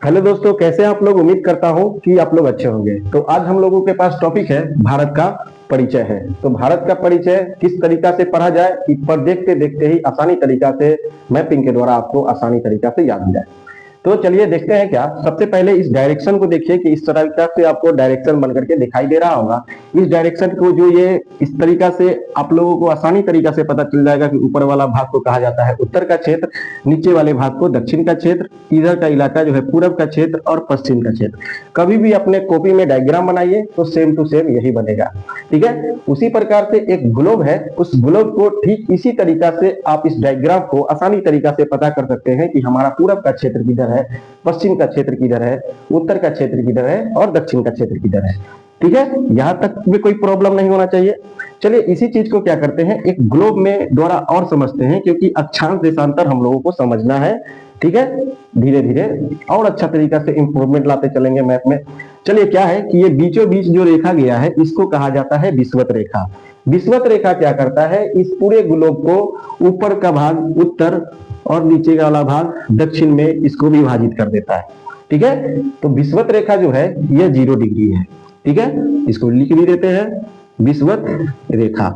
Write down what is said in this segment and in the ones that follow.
Hello दोस्तों, कैसे हैं आप लोग। उम्मीद करता हूं कि आप लोग अच्छे होंगे। तो आज हम लोगों के पास टॉपिक है भारत का परिचय है। तो भारत का परिचय किस तरीका से पढ़ा जाए कि पर देखते देखते ही आसानी तरीका से मैपिंग के द्वारा आपको आसानी तरीका से याद हो जाए। तो चलिए देखते हैं क्या। सबसे पहले इस डायरेक्शन को देखिए कि इस तरीका से आपको डायरेक्शन बन करके दिखाई दे रहा होगा। इस डायरेक्शन को जो ये इस तरीका से आप लोगों को आसानी तरीका से पता चल जाएगा कि ऊपर वाला भाग को कहा जाता है उत्तर का क्षेत्र, नीचे वाले भाग को दक्षिण का क्षेत्र, इधर का इलाका जो है पूरब का क्षेत्र और पश्चिम का क्षेत्र। कभी भी अपने कॉपी में डायग्राम बनाइए तो सेम टू सेम यही बनेगा, ठीक है। उसी प्रकार से एक ग्लोब है, उस ग्लोब को ठीक इसी तरीका से आप इस डायग्राम को आसानी तरीका से पता कर सकते हैं कि हमारा पूरब का क्षेत्र किधर है, पश्चिम का क्षेत्र किधर है, उत्तर का क्षेत्र किधर है और दक्षिण का क्षेत्र किधर है, ठीक है। यहां तक में कोई प्रॉब्लम नहीं होना चाहिए। चलिए इसी चीज को क्या करते हैं, एक ग्लोब में द्वारा और समझते हैं, क्योंकि अक्षांश देशांतर हम लोगों को समझना है, ठीक है। धीरे धीरे और अच्छा तरीका से इंप्रूवमेंट लाते चलेंगे मैप में। चलिए क्या है कि ये बीचों बीच जो रेखा गया है इसको कहा जाता है विषुवत रेखा। विषुवत रेखा क्या करता है, इस पूरे ग्लोब को ऊपर का भाग उत्तर और नीचे वाला भाग दक्षिण में इसको विभाजित कर देता है, ठीक है। तो विषुवत रेखा जो है यह 0 डिग्री है, ठीक है। इसको लिख भी देते हैं विषुवत रेखा,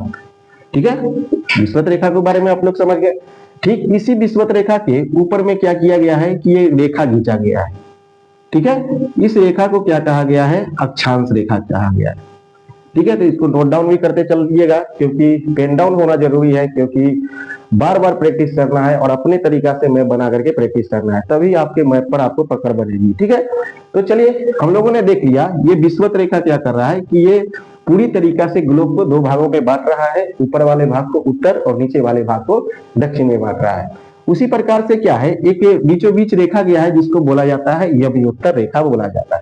ठीक है। विषुवत रेखा के बारे में आप लोग समझ गए। ठीक इसी विषुवत रेखा के ऊपर में क्या किया गया है कि ये रेखा खींचा गया है, ठीक है। इस रेखा को क्या कहा गया है, अक्षांश रेखा कहा गया है, ठीक है। तो इसको नोट डाउन भी करते चलिएगा, क्योंकि पेन डाउन होना जरूरी है, क्योंकि बार बार प्रैक्टिस करना है और अपने तरीका से मैप बना करके प्रैक्टिस करना है, तभी आपके मैप पर आपको पकड़ बनेगी, ठीक है। तो चलिए हम लोगों ने देख लिया ये विषुवत रेखा क्या कर रहा है कि ये पूरी तरीका से ग्लोब को 2 भागों में बांट रहा है, ऊपर वाले भाग को उत्तर और नीचे वाले भाग को दक्षिण में बांट रहा है। उसी प्रकार से क्या है, एक बीचों बीच रेखा गया है जिसको बोला जाता है यमयोत्तर रेखा बोला जाता है,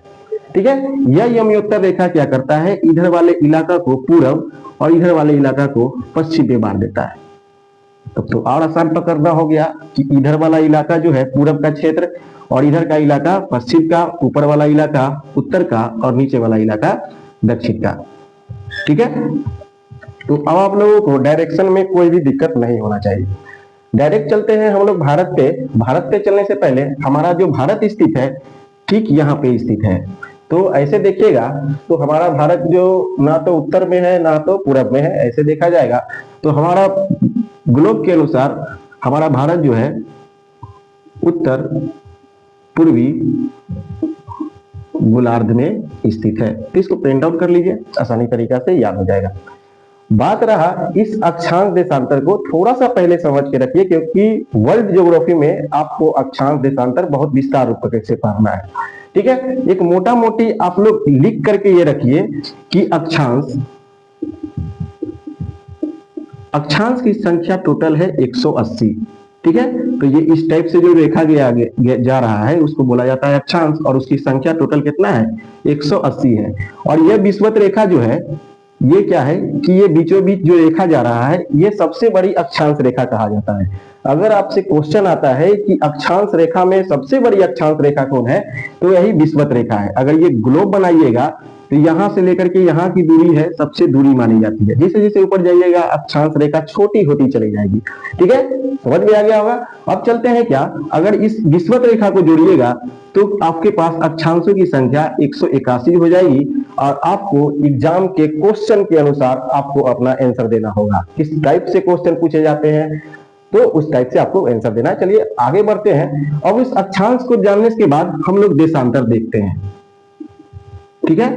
ठीक है। यह यमयोत्तर रेखा क्या करता है, इधर वाले इलाका को पूरब और इधर वाले इलाका को पश्चिम में बांट देता है। तब तो और आसान पकड़ना हो गया कि इधर वाला इलाका जो है पूरब का क्षेत्र और इधर का इलाका पश्चिम का, ऊपर वाला इलाका उत्तर का और नीचे वाला इलाका दक्षिण का, ठीक है। तो अब आप लोगों को डायरेक्शन में कोई भी दिक्कत नहीं होना चाहिए। डायरेक्ट चलते हैं हम लोग भारत पे। भारत पे चलने से पहले हमारा जो भारत स्थित है ठीक यहाँ पे स्थित है। तो ऐसे देखिएगा तो हमारा भारत जो ना तो उत्तर में है ना तो पूरब में है, ऐसे देखा जाएगा तो हमारा ग्लोब के अनुसार हमारा भारत जो है उत्तर पूर्वी गोलार्ध में स्थित है। तो इसको प्रिंट आउट कर लीजिए, आसानी तरीका से याद हो जाएगा। बात रहा इस अक्षांश देशांतर को थोड़ा सा पहले समझ के रखिए, क्योंकि वर्ल्ड ज्योग्राफी में आपको अक्षांश देशांतर बहुत विस्तार रूप से पढ़ना है, ठीक है। एक मोटा मोटी आप लोग लिख करके ये रखिए कि अक्षांश की संख्या टोटल है 180, ठीक है। तो ये इस टाइप से जो रेखा आगे जा रहा है उसको बोला जाता है अक्षांश, और उसकी संख्या टोटल कितना है, 180 है। और यह विषुवत रेखा जो है ये क्या है कि ये बीचों बीच जो रेखा जा रहा है ये सबसे बड़ी अक्षांश रेखा कहा जाता है। अगर आपसे क्वेश्चन आता है कि अक्षांश रेखा में सबसे बड़ी अक्षांश रेखा कौन है, तो यही विषुवत रेखा है। अगर ये ग्लोब बनाइएगा तो यहां से लेकर के यहाँ की दूरी है सबसे दूरी मानी जाती है। जैसे जैसे ऊपर जाइएगा अक्षांश रेखा छोटी होती चली जाएगी, ठीक है। समझ में आ गया होगा। अब चलते हैं क्या, अगर इस विषुवत रेखा को जोड़िएगा तो आपके पास अक्षांशों की संख्या 181 हो जाएगी, और आपको एग्जाम के क्वेश्चन के अनुसार आपको अपना आंसर देना होगा। किस टाइप से क्वेश्चन पूछे जाते हैं तो उस टाइप से आपको आंसर देना है। चलिए आगे बढ़ते हैं। अब इस अक्षांश को जानने के बाद हम लोग देशांतर देखते हैं, ठीक है।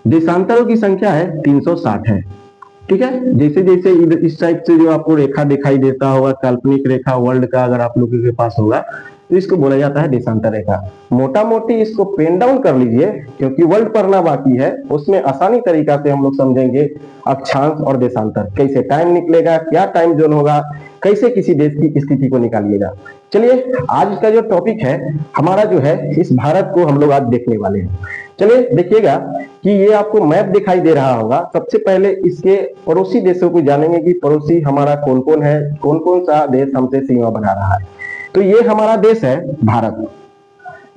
देशांतरों की संख्या है 360 है, ठीक है। जैसे जैसे इस टाइप से जो आपको रेखा दिखाई देता होगा, काल्पनिक रेखा वर्ल्ड का अगर आप लोगों के पास होगा तो इसको बोला जाता है देशांतर रेखा। मोटा मोटी इसको पेन डाउन कर लीजिए, क्योंकि वर्ल्ड पढ़ना बाकी है, उसमें आसानी तरीका से हम लोग समझेंगे अक्षांश और देशांतर, कैसे टाइम निकलेगा, क्या टाइम जोन होगा, कैसे किसी देश की स्थिति को निकालिएगा। चलिए आज का जो टॉपिक है हमारा जो है इस भारत को हम लोग आज देखने वाले हैं। चलिए देखिएगा कि ये आपको मैप दिखाई दे रहा होगा। सबसे पहले इसके पड़ोसी देशों को जानेंगे कि पड़ोसी हमारा कौन कौन है, कौन कौन सा देश हमसे सीमा बना रहा है। तो ये हमारा देश है भारत।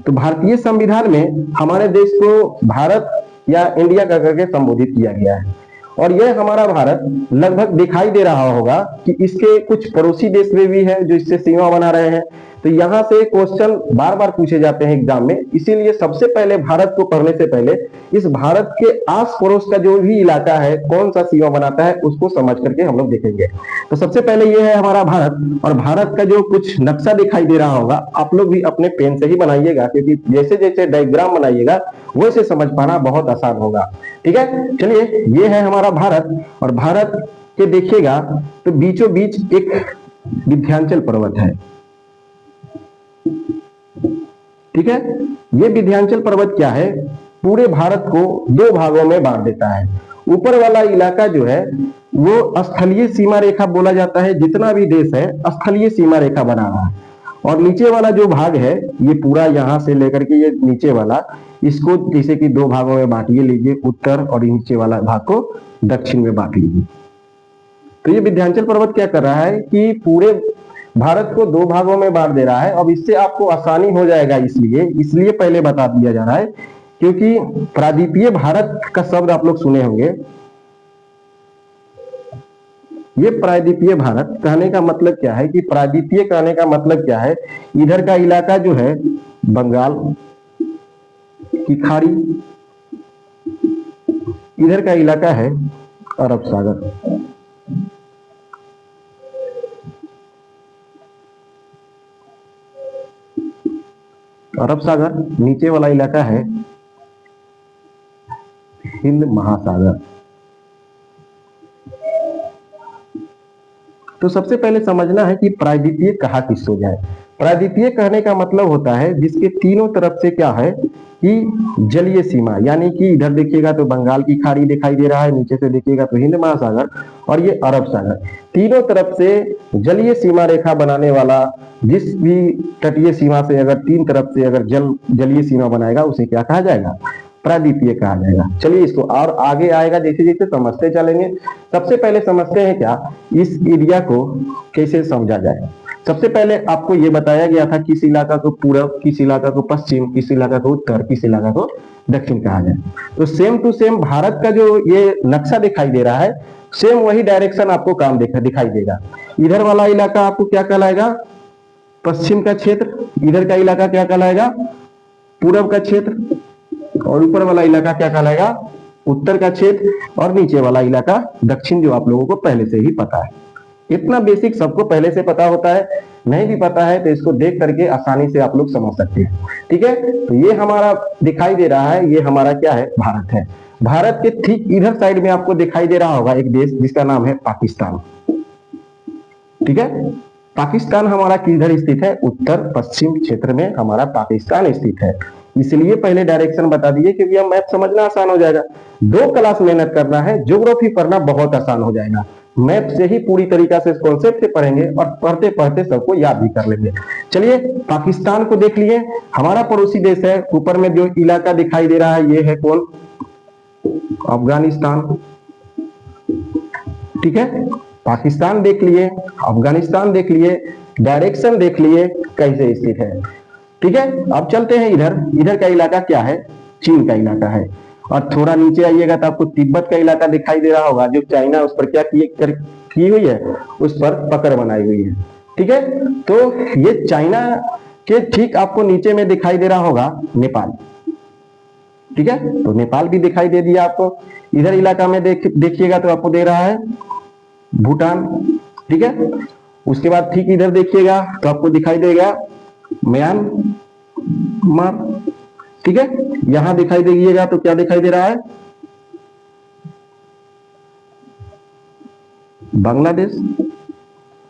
तो भारतीय संविधान में हमारे देश को भारत या इंडिया का करके संबोधित किया गया है, और यह हमारा भारत लगभग दिखाई दे रहा होगा कि इसके कुछ पड़ोसी देश में भी है जो इससे सीमा बना रहे हैं। तो यहाँ से क्वेश्चन बार बार पूछे जाते हैं एग्जाम में, इसीलिए सबसे पहले भारत को पढ़ने से पहले इस भारत के आस पड़ोस का जो भी इलाका है कौन सा सीमा बनाता है उसको समझ करके हम लोग देखेंगे। तो सबसे पहले ये है हमारा भारत, और भारत का जो कुछ नक्शा दिखाई दे रहा होगा आप लोग भी अपने पेन से ही बनाइएगा, क्योंकि जैसे जैसे डायग्राम बनाइएगा वैसे समझ पाना बहुत आसान होगा। ठीक है, चलिए ये है हमारा भारत, और भारत के देखिएगा तो बीचों बीच एक विंध्याचल पर्वत है। ठीक है, ये विंध्याचल पर्वत क्या है, पूरे भारत को दो भागों में बांट देता है। ऊपर वाला इलाका जो है वो स्थलीय सीमा रेखा बोला जाता है, जितना भी देश है स्थलीय सीमा रेखा बना रहा है, और नीचे वाला जो भाग है ये पूरा यहां से लेकर के ये नीचे वाला, इसको जैसे कि दो भागों में बांटिए लीजिए, उत्तर और नीचे वाला भाग को दक्षिण में बांट लीजिए। तो ये विंध्याचल पर्वत क्या कर रहा है कि पूरे भारत को दो भागों में बांट दे रहा है। अब इससे आपको आसानी हो जाएगा, इसलिए पहले बता दिया जा रहा है, क्योंकि प्रायद्वीपीय भारत का शब्द आप लोग सुने होंगे। ये प्रायद्वीपीय भारत कहने का मतलब क्या है कि प्रायद्वीपीय कहने का मतलब क्या है, इधर का इलाका जो है बंगाल की खाड़ी, इधर का इलाका है अरब सागर। अरब सागर, नीचे वाला इलाका है हिंद महासागर। तो सबसे पहले समझना है कि प्रायद्वीपीय कहा किसको जाए। प्रायद्वीपीय कहने का मतलब होता है जिसके तीनों तरफ से क्या है कि जलीय सीमा, यानी कि इधर देखिएगा तो बंगाल की खाड़ी दिखाई दे रहा है, नीचे से देखिएगा तो हिंद महासागर और ये अरब सागर, तीनों तरफ से जलीय सीमा रेखा बनाने वाला, जिस भी तटीय सीमा से अगर तीन तरफ से अगर जलीय सीमा बनाएगा उसे क्या कहा जाएगा, प्रायद्वीपीय कहा जाएगा। चलिए इसको और आगे आएगा जैसे जैसे समझते चलेंगे। सबसे पहले समझते हैं क्या इस एरिया को कैसे समझा जाए। सबसे पहले आपको ये बताया गया था किस इलाका को पूरब, किस इलाका को पश्चिम, किस इलाका को उत्तर, किस इलाका को दक्षिण कहा जाए। तो सेम टू सेम भारत का जो ये नक्शा दिखाई दे रहा है, सेम वही डायरेक्शन आपको काम दिखाई देगा। इधर वाला इलाका आपको क्या कहलाएगा, पश्चिम का क्षेत्र, इधर का इलाका क्या कहलाएगा, पूरब का क्षेत्र, और ऊपर वाला इलाका क्या कहलाएगा, उत्तर का क्षेत्र, और नीचे वाला इलाका दक्षिण, जो आप लोगों को पहले से ही पता है। इतना बेसिक सबको पहले से पता होता है, नहीं भी पता है तो इसको देख करके आसानी से आप लोग समझ सकते हैं। ठीक है, तो ये हमारा दिखाई दे रहा है, ये हमारा क्या है, भारत है। भारत के ठीक इधर साइड में आपको दिखाई दे रहा होगा एक देश जिसका नाम है पाकिस्तान। ठीक है, पाकिस्तान हमारा किधर स्थित है, उत्तर पश्चिम क्षेत्र में हमारा पाकिस्तान स्थित है। इसलिए पहले डायरेक्शन बता दिए क्योंकि अब मैप समझना आसान हो जाएगा। 2 क्लास मेहनत करना है, ज्योग्राफी पढ़ना बहुत आसान हो जाएगा। मैप से ही पूरी तरीका से कॉन्सेप्ट से पढ़ेंगे और पढ़ते पढ़ते सबको याद भी कर लेंगे। चलिए पाकिस्तान को देख लिए, हमारा पड़ोसी देश है। ऊपर में जो इलाका दिखाई दे रहा है ये है कौन, अफगानिस्तान। ठीक है, पाकिस्तान देख लिए, अफगानिस्तान देख लिए, डायरेक्शन देख लिए कैसे स्थित है। ठीक है, अब चलते हैं इधर का इलाका क्या है, चीन का इलाका है। और थोड़ा नीचे आइएगा तो आपको तिब्बत का इलाका दिखाई दे रहा होगा, जो चाइना उस पर क्या की हुई है, उस पर पकड़ बनाई हुई है। ठीक है, तो ये चाइना के ठीक आपको नीचे में दिखाई दे रहा होगा नेपाल। ठीक है, तो नेपाल भी दिखाई दे दिया आपको। इधर इलाका में देखिएगा तो आपको दे रहा है भूटान। ठीक है, उसके बाद ठीक इधर देखिएगा तो आपको दिखाई देगा म्यांमार। ठीक है, यहां दिखाई देगा तो क्या दिखाई दे रहा है, बांग्लादेश।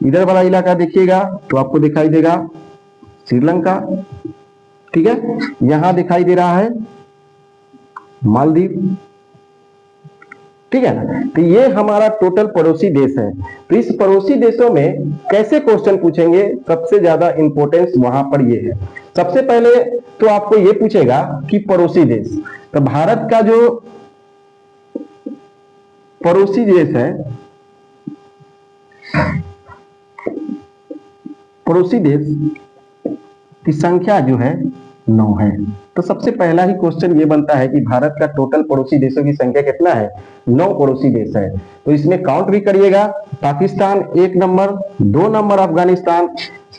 इधर वाला इलाका देखिएगा तो आपको दिखाई देगा श्रीलंका। ठीक है, यहां दिखाई दे रहा है मालदीव। ठीक है ना, तो ये हमारा टोटल पड़ोसी देश है। तो इस पड़ोसी देशों में कैसे क्वेश्चन पूछेंगे, सबसे ज्यादा इंपॉर्टेंस वहां पर ये है। सबसे पहले तो आपको ये पूछेगा कि पड़ोसी देश, तो भारत का जो पड़ोसी देश है, पड़ोसी देश की संख्या जो है 9 है। तो सबसे पहला ही क्वेश्चन ये बनता है कि भारत का टोटल पड़ोसी देशों की संख्या कितना है? 9 पड़ोसी देश है। तो इसमें काउंट भी करिएगा। Pakistan 1 number, 2 number Afghanistan,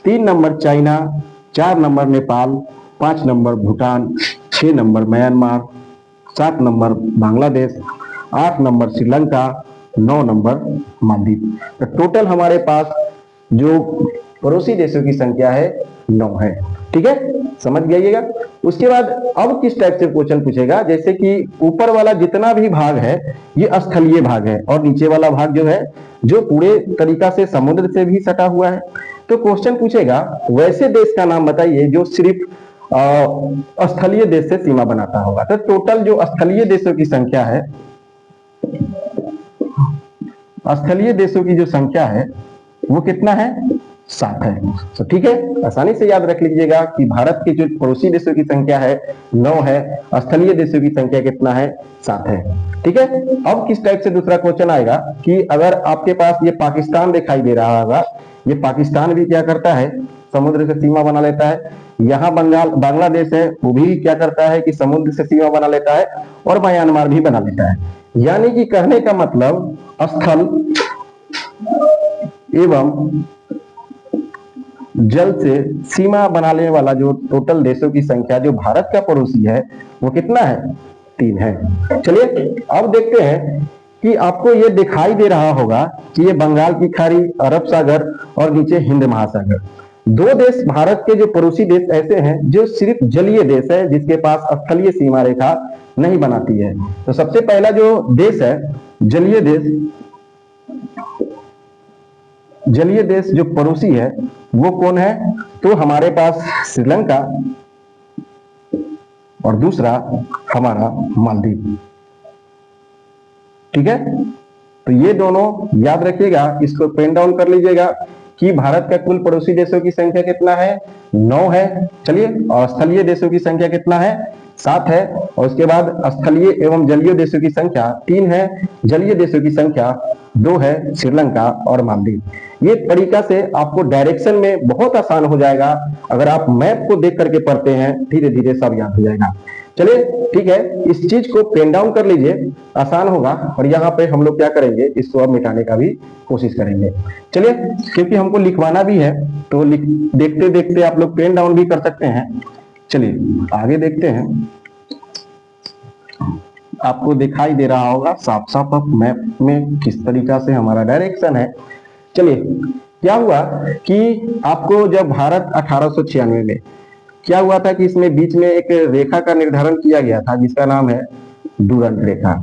3 number China, 4 number Nepal, 5 number Bhutan, 6 number Myanmar, 7 number Bangladesh, 8 number Sri Lanka, 9 number Maldives. तो टोटल हमारे पास जो पड़ोसी देशों की संख्या है 9 है। ठीक है, समझ जाइएगा। उसके बाद अब किस टाइप से क्वेश्चन पूछेगा, जैसे कि ऊपर वाला जितना भी भाग है ये स्थलीय भाग है और नीचे वाला भाग जो है जो पूरे तरीका से समुद्र से भी सटा हुआ है। तो क्वेश्चन पूछेगा वैसे देश का नाम बताइए जो सिर्फ स्थलीय देश से सीमा बनाता होगा। तो टोटल जो स्थलीय देशों की संख्या है, स्थलीय देशों की जो संख्या है वो कितना है? 7 है। तो ठीक है, आसानी से याद रख लीजिएगा कि भारत के जो पड़ोसी देशों की संख्या है 9 है, स्थलीय देशों की संख्या कितना है? 7 है। ठीक है, अब किस टाइप से दूसरा क्वेश्चन आएगा कि अगर आपके पास ये पाकिस्तान दिखाई दे रहा होगा, ये पाकिस्तान भी क्या करता है? समुद्र से सीमा बना लेता है। यहाँ बांग्लादेश है, वो भी क्या करता है कि समुद्र से सीमा बना लेता है और म्यांमार भी बना लेता है। यानी कि कहने का मतलब स्थल एवं जल से सीमा बनाने वाला जो टोटल देशों की संख्या जो भारत का पड़ोसी है वो कितना है? 3 है। चलिए अब देखते हैं कि आपको ये दिखाई दे रहा होगा कि ये बंगाल की खाड़ी, अरब सागर और नीचे हिंद महासागर। 2 देश भारत के जो पड़ोसी देश ऐसे हैं जो सिर्फ जलीय देश है, जिसके पास स्थलीय सीमा रेखा नहीं बनाती है। तो सबसे पहला जो देश है जलीय देश, जलीय देश जो पड़ोसी है वो कौन है? तो हमारे पास श्रीलंका और दूसरा हमारा मालदीव। ठीक है, तो ये दोनों याद रखिएगा, इसको पेन डाउन कर लीजिएगा कि भारत का कुल पड़ोसी देशों की संख्या कितना है? 9 है। चलिए, और स्थलीय देशों की संख्या कितना है? 7 है। और उसके बाद स्थलीय एवं जलीय देशों की संख्या 3 है, जलीय देशों की संख्या 2 है, श्रीलंका और मालदीव। ये तरीका से आपको डायरेक्शन में बहुत आसान हो जाएगा। अगर आप मैप को देख करके पढ़ते हैं धीरे धीरे सब याद हो जाएगा। चलिए ठीक है, इस चीज को पेन डाउन कर लीजिए, आसान होगा। और यहाँ पे हम लोग क्या करेंगे, इसको अब मिटाने का भी कोशिश करेंगे। चलिए, क्योंकि हमको लिखवाना भी है तो देखते देखते आप लोग पेन डाउन भी कर सकते हैं। चलिए आगे देखते हैं। आपको दिखाई दे रहा होगा साफ साफ अब मैप में किस तरीका से हमारा डायरेक्शन है। चलिए, क्या हुआ कि आपको जब भारत 1896 में क्या हुआ था कि इसमें बीच में एक रेखा का निर्धारण किया गया था जिसका नाम है डुरंड रेखा।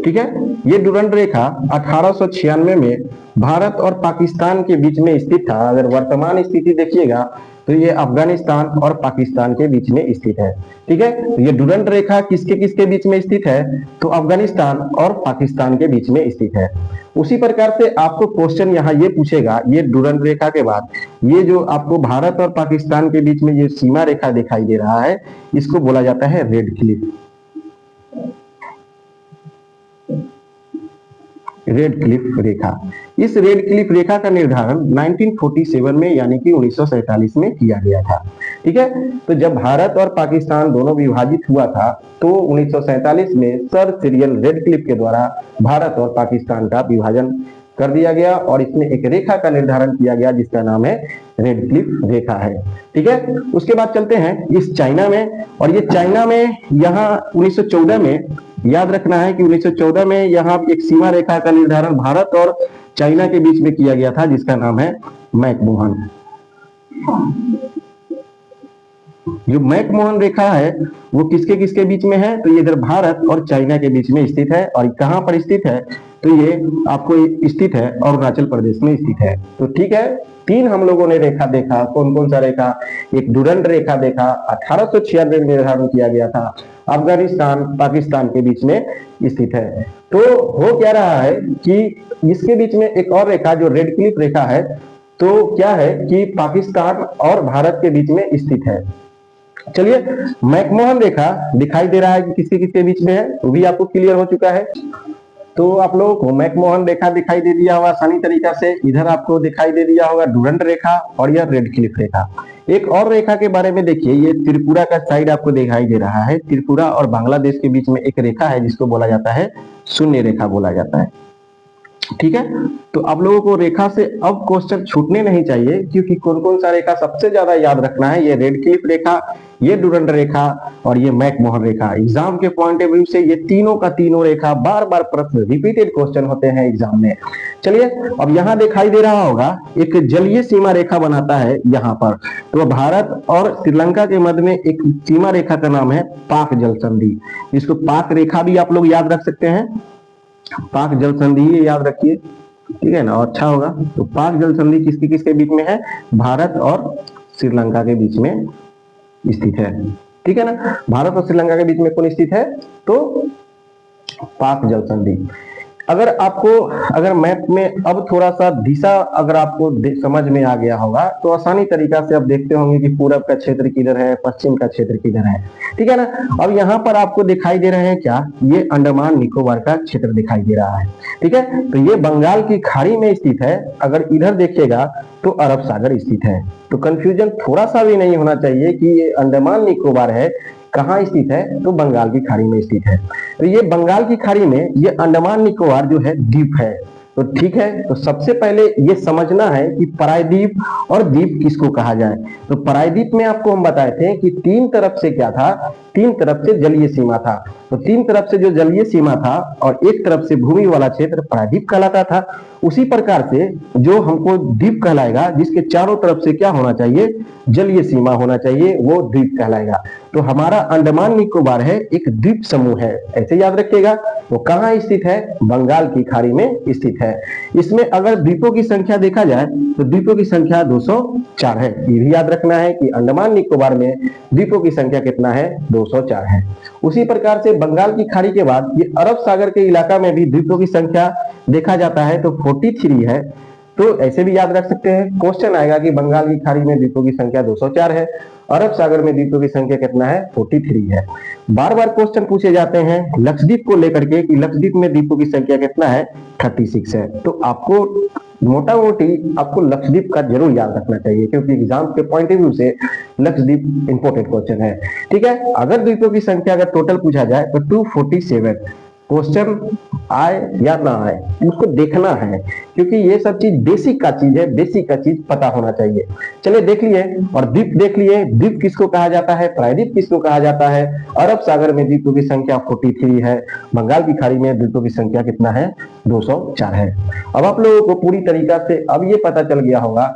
ठीक है, ये डुरंड रेखा 1896 में भारत और पाकिस्तान के बीच में स्थित था। अगर वर्तमान स्थिति देखिएगा तो ये अफगानिस्तान और पाकिस्तान के बीच में स्थित है। ठीक है, तो ये डुरंड रेखा किसके किसके बीच में स्थित है? तो अफगानिस्तान और पाकिस्तान के बीच में स्थित है। उसी प्रकार से आपको क्वेश्चन यहाँ ये पूछेगा, ये डुरंड रेखा के बाद ये जो आपको भारत और पाकिस्तान के बीच में ये सीमा रेखा दिखाई दे रहा है, इसको बोला जाता है रेड क्लिफ। रेड क्लिफ रेखा। इस रेड क्लिफ रेखा का निर्धारण 1947 में यानी कि 1947 में किया गया था। ठीक है, तो जब भारत और पाकिस्तान दोनों विभाजित हुआ था तो 1947 में सर सिरिल रेड क्लिफ के द्वारा भारत और पाकिस्तान का विभाजन कर दिया गया और इसमें एक रेखा का निर्धारण किया गया जिसका नाम है रेड क्लिफ रेखा है। ठीक है, उसके बाद चलते हैं इस चाइना में। और ये चाइना में यहाँ 1914 में, याद रखना है कि 1914 में यहाँ एक सीमा रेखा का निर्धारण भारत और चाइना के बीच में किया गया था जिसका नाम है मैकमोहन। जो मैकमोहन रेखा है वो किसके किसके बीच में है? तो ये इधर भारत और चाइना के बीच में स्थित है। और कहां पर स्थित है? तो ये आपको स्थित है अरुणाचल प्रदेश में स्थित है। तो ठीक है, 3 हम लोगों ने रेखा देखा। कौन कौन सा रेखा? एक डुरंड रेखा देखा, 1896 में निर्धारण किया गया था, अफगानिस्तान पाकिस्तान के बीच में स्थित है। तो हो क्या रहा है कि इसके बीच में एक और रेखा जो रेड क्लिफ रेखा है, तो क्या है कि पाकिस्तान और भारत के बीच में स्थित है। चलिए, मैकमोहन रेखा दिखाई दे रहा है कि किसके किसके बीच में है, वो भी आपको क्लियर हो चुका है। तो आप लोगों को मैकमोहन रेखा दिखाई दे दिया होगा आसानी तरीका से, इधर आपको दिखाई दे दिया होगा डुरंड रेखा और यह रेड क्लिफ रेखा। एक और रेखा के बारे में देखिए, ये त्रिपुरा का साइड आपको दिखाई दे रहा है। त्रिपुरा और बांग्लादेश के बीच में एक रेखा है जिसको बोला जाता है शून्य रेखा बोला जाता है। ठीक है, तो आप लोगों को रेखा से अब क्वेश्चन छूटने नहीं चाहिए, क्योंकि कौन कौन सा रेखा सबसे ज्यादा याद रखना है, ये रेड क्लिफ रेखा, ये डुरंड रेखा और ये मैकमोहन रेखा। एग्जाम के पॉइंट ऑफ व्यू से ये तीनों का तीनों रेखा बार बार प्रश्न रिपीटेड क्वेश्चन होते हैं एग्जाम में। चलिए, अब यहाँ दिखाई दे रहा होगा एक जलीय सीमा रेखा बनाता है यहाँ पर, तो भारत और श्रीलंका के मध्य में एक सीमा रेखा का नाम है पाक जल संधि, जिसको पाक रेखा भी आप लोग याद रख सकते हैं। पाक जल संधि ये याद रखिए, ठीक है ना, और अच्छा होगा। तो पाक जल संधि किसके किसके बीच में है, भारत और श्रीलंका के बीच में स्थित है। ठीक है ना, भारत और श्रीलंका के बीच में कौन स्थित है, तो पाक जल संधि। अगर मैप में अब थोड़ा सा दिशा अगर आपको समझ में आ गया होगा तो आसानी तरीका से आप देखते होंगे कि पूरब का क्षेत्र किधर है, पश्चिम का क्षेत्र किधर है। ठीक है ना, अब यहाँ पर आपको दिखाई दे रहे हैं क्या, ये अंडमान निकोबार का क्षेत्र दिखाई दे रहा है। ठीक है, तो ये बंगाल की खाड़ी में स्थित है। अगर इधर देखिएगा तो अरब सागर स्थित है। तो कंफ्यूजन थोड़ा सा भी नहीं होना चाहिए कि ये अंडमान निकोबार है, कहाँ स्थित है, तो बंगाल की खाड़ी में स्थित है। तो ये बंगाल की खाड़ी में ये अंडमान निकोबार जो है द्वीप है। तो ठीक है, तो सबसे पहले ये समझना है कि प्रायद्वीप और द्वीप किसको कहा जाए। तो प्रायद्वीप में आपको हम बताए थे कि तीन तरफ से क्या था, तीन तरफ से जलीय सीमा था। तो तीन तरफ से जो जलीय सीमा था और एक तरफ से भूमि वाला क्षेत्र प्रायद्वीप कहलाता था। उसी प्रकार से जो हमको द्वीप कहलाएगा, जिसके चारों तरफ से क्या होना चाहिए, जलीय सीमा होना चाहिए, वो द्वीप कहलाएगा। तो हमारा अंडमान निकोबार है एक द्वीप समूह है, ऐसे याद रखिएगा। वो कहाँ स्थित है, बंगाल की खाड़ी में स्थित है। इसमें अगर द्वीपों की संख्या देखा जाए तो द्वीपों की संख्या 204 है। ये भी याद रखना है कि अंडमान निकोबार में द्वीपों की संख्या कितना है, 204 है। उसी प्रकार से बंगाल की खाड़ी के बाद ये अरब सागर के इलाका में भी द्वीपों की संख्या देखा जाता है तो 43 है। तो ऐसे भी याद रख सकते हैं, क्वेश्चन आएगा कि बंगाल की खाड़ी में द्वीपों की संख्या 204 है, अरब सागर में द्वीपों की संख्या कितना है, 43 है। बार बार क्वेश्चन पूछे जाते हैं लक्षद्वीप को लेकर के कि लक्षद्वीप में द्वीपों की संख्या कितना है, 36 है। तो आपको मोटा मोटी आपको लक्षद्वीप का जरूर याद रखना चाहिए, क्योंकि एग्जाम के पॉइंट ऑफ व्यू से लक्षद्वीप इंपॉर्टेंट क्वेश्चन है। ठीक है, अगर द्वीपों की संख्या अगर टोटल पूछा जाए तो 247, क्वेश्चन आए या ना आए उसको देखना है, क्योंकि ये सब चीज बेसिक का चीज है, बेसिक का चीज पता होना चाहिए। चलिए देख लिए, और द्वीप देख लिए, द्वीप किसको कहा जाता है, प्रायद्वीप किसको कहा जाता है। अरब सागर में द्वीपों की संख्या 43 है, बंगाल की खाड़ी में द्वीपों की संख्या कितना है, 204 है। अब आप लोगों को पूरी तरीका से अब ये पता चल गया होगा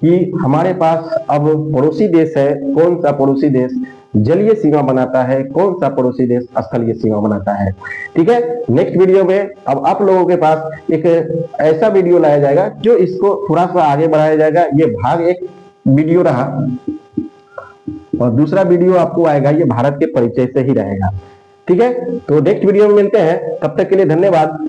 कि हमारे पास अब पड़ोसी देश है, कौन सा पड़ोसी देश जलीय सीमा बनाता है, कौन सा पड़ोसी देश स्थलीय सीमा बनाता है। ठीक है, नेक्स्ट वीडियो में अब आप लोगों के पास एक ऐसा वीडियो लाया जाएगा जो इसको थोड़ा सा आगे बढ़ाया जाएगा। ये भाग एक वीडियो रहा और दूसरा वीडियो आपको आएगा, ये भारत के परिचय से ही रहेगा। ठीक है, तो नेक्स्ट वीडियो में मिलते हैं, तब तक के लिए धन्यवाद।